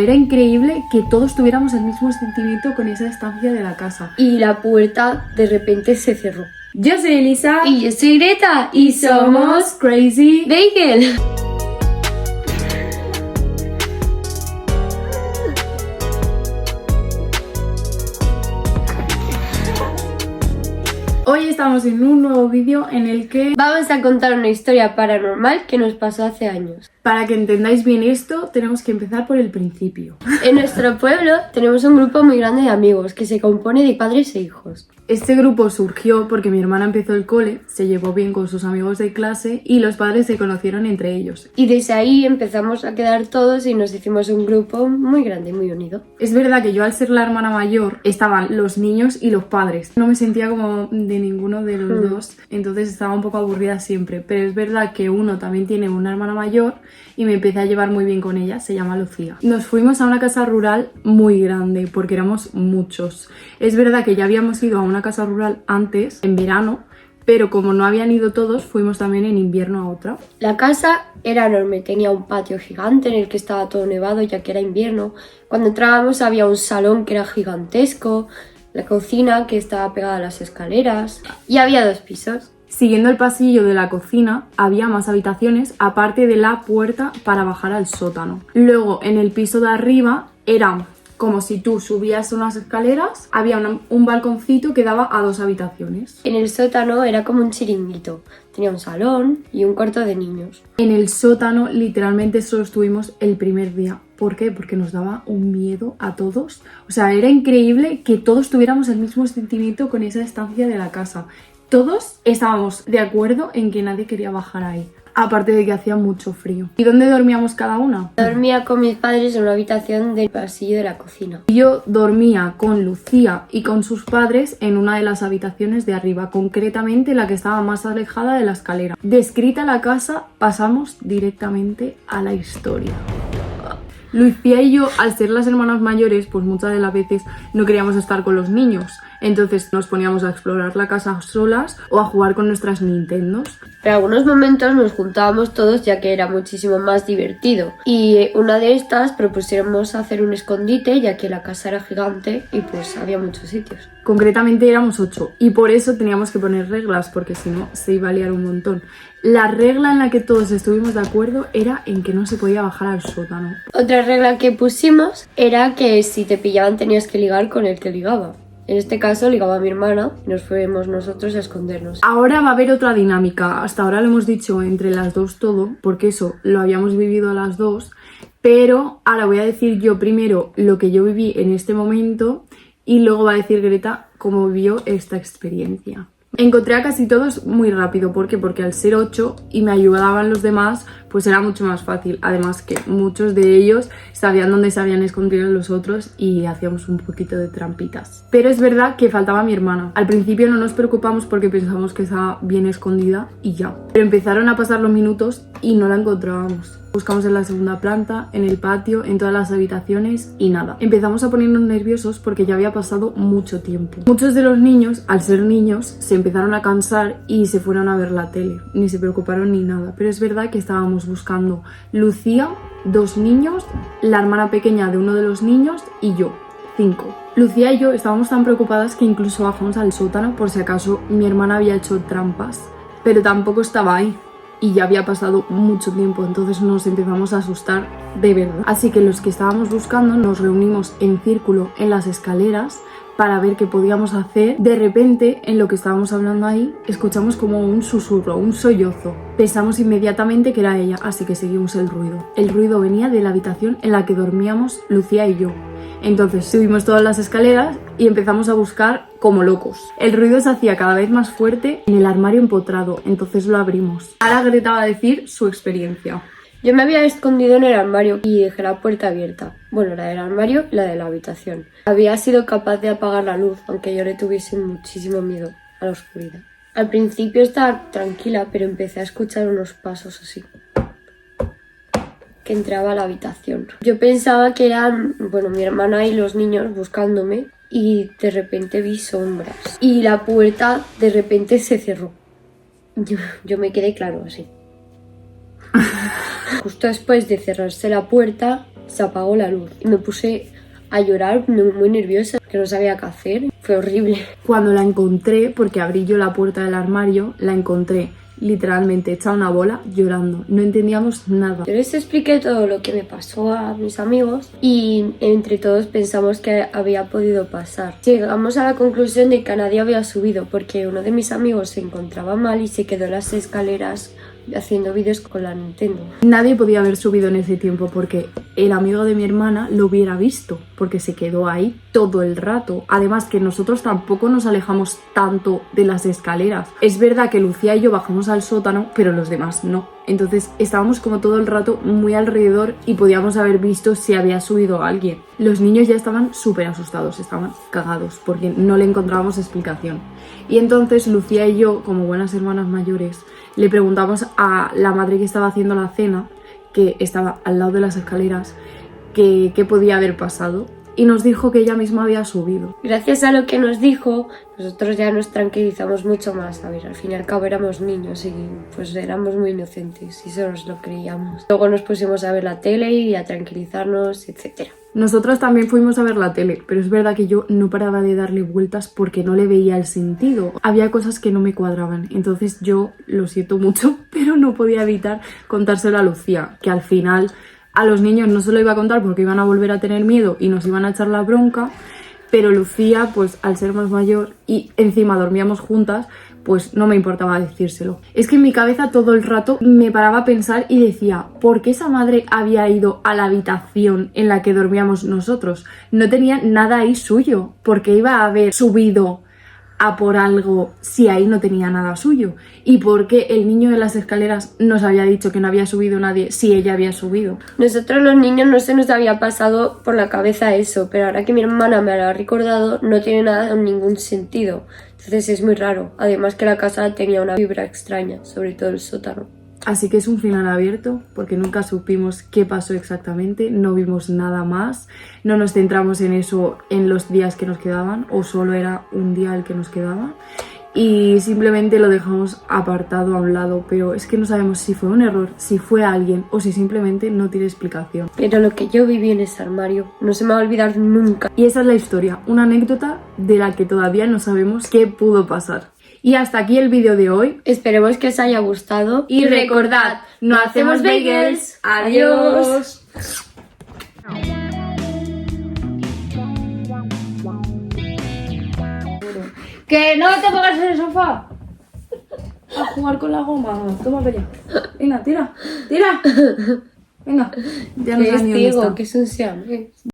Era increíble que todos tuviéramos el mismo sentimiento con esa estancia de la casa. Y la puerta de repente se cerró. Yo soy Elisa. Y yo soy Greta. Y somos Crazy Bagel. Hoy estamos en un nuevo vídeo en el que Vamos a contar una historia paranormal que nos pasó hace años. para que entendáis bien esto tenemos que empezar por el principio. En nuestro pueblo tenemos un grupo muy grande de amigos que se compone de padres e hijos. Este grupo surgió porque mi hermana empezó el cole, se llevó bien con sus amigos de clase y los padres se conocieron entre ellos. Y desde ahí empezamos a quedar todos y nos hicimos un grupo muy grande, muy unido. Es verdad que yo al ser la hermana mayor estaban los niños y los padres. No me sentía como de ninguno de los dos, entonces estaba un poco aburrida siempre. Pero es verdad que uno también tiene una hermana mayor y me empecé a llevar muy bien con ella, se llama Lucía. Nos fuimos a una casa rural muy grande porque éramos muchos. Es verdad que ya habíamos ido a una casa rural antes, en verano, pero como no habían ido todos, fuimos también en invierno a otra. La casa era enorme, tenía un patio gigante en el que estaba todo nevado ya que era invierno. Cuando entrábamos había un salón que era gigantesco, la cocina que estaba pegada a las escaleras y había 2 pisos. Siguiendo el pasillo de la cocina había más habitaciones aparte de la puerta para bajar al sótano. Luego en el piso de arriba era como si tú subías unas escaleras, había un balconcito que daba a 2 habitaciones. En el sótano era como un chiringuito, tenía un salón y un cuarto de niños. En el sótano literalmente solo estuvimos el primer día. ¿Por qué? Porque nos daba un miedo a todos. O sea, era increíble que todos tuviéramos el mismo sentimiento con esa estancia de la casa. Todos estábamos de acuerdo en que nadie quería bajar ahí. Aparte de que hacía mucho frío. ¿Y dónde dormíamos cada una? Dormía con mis padres en una habitación del pasillo de la cocina. Yo dormía con Lucía y con sus padres en una de las habitaciones de arriba, concretamente la que estaba más alejada de la escalera. Descrita la casa, pasamos directamente a la historia. Lucía y yo, al ser las hermanas mayores, pues muchas de las veces no queríamos estar con los niños. Entonces nos poníamos a explorar la casa solas o a jugar con nuestras Nintendos. En algunos momentos nos juntábamos todos ya que era muchísimo más divertido. Y una de estas propusimos hacer un escondite ya que la casa era gigante y pues había muchos sitios. Concretamente éramos 8 y por eso teníamos que poner reglas porque si no se iba a liar un montón. La regla en la que todos estuvimos de acuerdo era en que no se podía bajar al sótano. Otra regla que pusimos era que si te pillaban tenías que ligar con el que ligaba. En este caso ligaba a mi hermana y nos fuimos nosotros a escondernos. Ahora va a haber otra dinámica. Hasta ahora lo hemos dicho entre las dos todo, porque eso lo habíamos vivido las dos. Pero ahora voy a decir yo primero lo que yo viví en este momento y luego va a decir Greta cómo vivió esta experiencia. Encontré a casi todos muy rápido. ¿Por qué? Porque al ser 8 y me ayudaban los demás, pues era mucho más fácil. Además que muchos de ellos sabían dónde se habían escondido los otros y hacíamos un poquito de trampitas. Pero es verdad que faltaba mi hermana. Al principio no nos preocupamos porque pensamos que estaba bien escondida y ya. Pero empezaron a pasar los minutos y no la encontrábamos. Buscamos en la segunda planta, en el patio, en todas las habitaciones y nada. Empezamos a ponernos nerviosos porque ya había pasado mucho tiempo. Muchos de los niños, al ser niños, se empezaron a cansar y se fueron a ver la tele. Ni se preocuparon ni nada. Pero es verdad que estábamos buscando Lucía, 2 niños, la hermana pequeña de uno de los niños y yo, 5. Lucía y yo estábamos tan preocupadas que incluso bajamos al sótano por si acaso mi hermana había hecho trampas. Pero tampoco estaba ahí. Y ya había pasado mucho tiempo, entonces nos empezamos a asustar de verdad. Así que los que estábamos buscando nos reunimos en círculo en las escaleras para ver qué podíamos hacer. De repente, en lo que estábamos hablando ahí, escuchamos como un susurro, un sollozo. Pensamos inmediatamente que era ella, así que seguimos el ruido. El ruido venía de la habitación en la que dormíamos Lucía y yo. Entonces subimos todas las escaleras y empezamos a buscar como locos. El ruido se hacía cada vez más fuerte en el armario empotrado, entonces lo abrimos. Ahora Greta va a decir su experiencia. Yo me había escondido en el armario y dejé la puerta abierta. Bueno, la del armario y la de la habitación. Había sido capaz de apagar la luz, aunque yo le tuviese muchísimo miedo a la oscuridad. Al principio estaba tranquila, pero empecé a escuchar unos pasos así que entraba a la habitación. Yo pensaba que eran, mi hermana y los niños buscándome y de repente vi sombras. Y la puerta de repente se cerró. Yo me quedé claro así. Justo después de cerrarse la puerta, se apagó la luz y me puse a llorar muy nerviosa, que no sabía qué hacer. Fue horrible. Cuando la encontré, porque abrí yo la puerta del armario, la encontré literalmente hecha una bola llorando. No entendíamos nada. Yo les expliqué todo lo que me pasó a mis amigos y entre todos pensamos que había podido pasar. Llegamos a la conclusión de que nadie había subido porque uno de mis amigos se encontraba mal y se quedó en las escaleras haciendo vídeos con la Nintendo. Nadie podía haber subido en ese tiempo porque el amigo de mi hermana lo hubiera visto, porque se quedó ahí todo el rato. Además que nosotros tampoco nos alejamos tanto de las escaleras. Es verdad que Lucía y yo bajamos al sótano, pero los demás no. Entonces estábamos como todo el rato muy alrededor y podíamos haber visto si había subido alguien. Los niños ya estaban súper asustados, estaban cagados porque no le encontrábamos explicación. Y entonces Lucía y yo, como buenas hermanas mayores, le preguntamos a la madre que estaba haciendo la cena, que estaba al lado de las escaleras, qué podía haber pasado. Y nos dijo que ella misma había subido. Gracias a lo que nos dijo, nosotros ya nos tranquilizamos mucho más. A ver, al fin y al cabo éramos niños y pues éramos muy inocentes y solo nos lo creíamos. Luego nos pusimos a ver la tele y a tranquilizarnos, etcétera. Nosotros también fuimos a ver la tele, pero es verdad que yo no paraba de darle vueltas porque no le veía el sentido. Había cosas que no me cuadraban, entonces yo lo siento mucho, pero no podía evitar contárselo a Lucía, que al final a los niños no se lo iba a contar porque iban a volver a tener miedo y nos iban a echar la bronca, pero Lucía, pues al ser más mayor y encima dormíamos juntas, pues no me importaba decírselo. Es que en mi cabeza todo el rato me paraba a pensar y decía, ¿por qué esa madre había ido a la habitación en la que dormíamos nosotros? No tenía nada ahí suyo. ¿Por qué iba a haber subido a por algo si ahí no tenía nada suyo? ¿Y por qué el niño de las escaleras nos había dicho que no había subido nadie si ella había subido? Nosotros los niños no se nos había pasado por la cabeza eso, pero ahora que mi hermana me lo ha recordado no tiene nada ningún sentido. Entonces es muy raro. Además que la casa tenía una vibra extraña, sobre todo el sótano. Así que es un final abierto porque nunca supimos qué pasó exactamente, no vimos nada más, no nos centramos en eso en los días que nos quedaban o solo era un día el que nos quedaba y simplemente lo dejamos apartado a un lado, pero es que no sabemos si fue un error, si fue alguien o si simplemente no tiene explicación. Pero lo que yo viví en ese armario no se me va a olvidar nunca. Y esa es la historia, una anécdota de la que todavía no sabemos qué pudo pasar. Y hasta aquí el vídeo de hoy. Esperemos que os haya gustado. Y recordad, no hacemos bagels. Adiós. ¡Que no te pongas en el sofá! A jugar con la goma. Toma para allá. Venga, tira. Tira. Venga. Ya no ¿Qué sabes es ni dónde Diego? está. ¿Qué es un siamés?